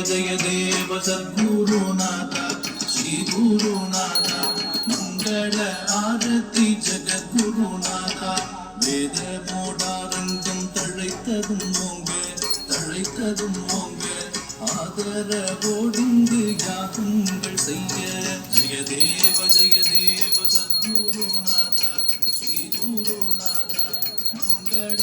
जय देव सद्गुरुनाथ श्री गुरुनाथ मंगल आरती जगद्गुरुनाथ वेद मोडारंगम तழைத்ததும் ஓங்க ஆதரவோடிந்து யாகங்கள் செய்ய ஜய தேவ சத்குருநாத ஸ்ரீ குருநாத மங்கள